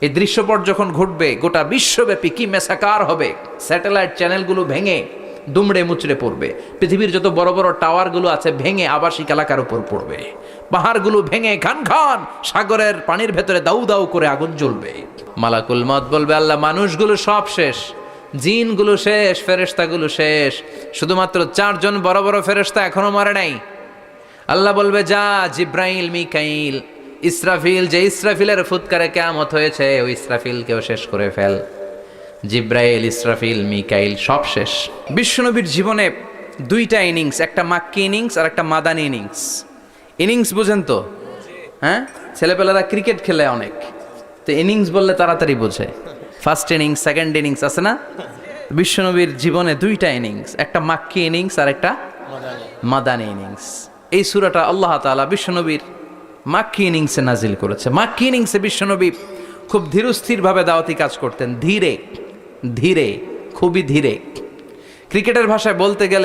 এই দৃশ্যপট যখন ঘটবে গোটা বিশ্বব্যাপী কি মেসাকার হবে, স্যাটেলাইট চ্যানেলগুলো ভেঙে দুমড়ে মুচড়ে পড়বে, পৃথিবীর যত বড় বড় টাওয়ারগুলো আছে ভেঙে আবাসিক এলাকার উপর পড়বে, পাহাড়গুলো ভেঙে খান খান সাগরের পানির ভেতরে দাউ দাউ করে আগুন জ্বলবে। মালাকুল মত বলবে, আল্লাহ মানুষগুলো সব শেষ, জিনগুলো শেষ, ফেরেশতাগুলো শেষ, শুধুমাত্র 4 জন বড় বড় ফেরেশতা এখনো মরে নাই। আল্লাহ বলবে, যা জিব্রাইল, মিকাইল, ইসরাফিল, যে ইসরাফিলের ফুৎকারে কিয়ামত হয়েছে ওই ইসরাফিলকেও শেষ করে ফেল। জিব্রাইল, ইসরাফিল, মিকাইল সব শেষ। বিশ্বনবীর জীবনে 2টা ইনিংস, একটা মাক্কি ইনিংস আর একটা মাদানী ইনিংস। ইনিংস বুঝেন তো? হ্যাঁ, ছেলেপেলেরা ক্রিকেট খেলে অনেক, তো ইনিংস বললে তাড়াতাড়ি বোঝে। ফার্স্ট ইনিংস, সেকেন্ড ইনিংস আছে না? বিশ্বনবীর জীবনে 2টা ইনিংস, একটা মাক্কি ইনিংস আর একটা মাদানী ইনিংস। এই সূরাটা আল্লাহ তাআলা বিশ্বনবীর মাক্কি ইনিংসে নাজিল করেছে। মাক্কি ইনিংসে বিশ্বনবী খুব ধীরস্থিরভাবে দাওয়াতি কাজ করতেন, ধীরে ধীরে, খুবই ধীরে। ক্রিকেটের ভাষায় বলতে গেলে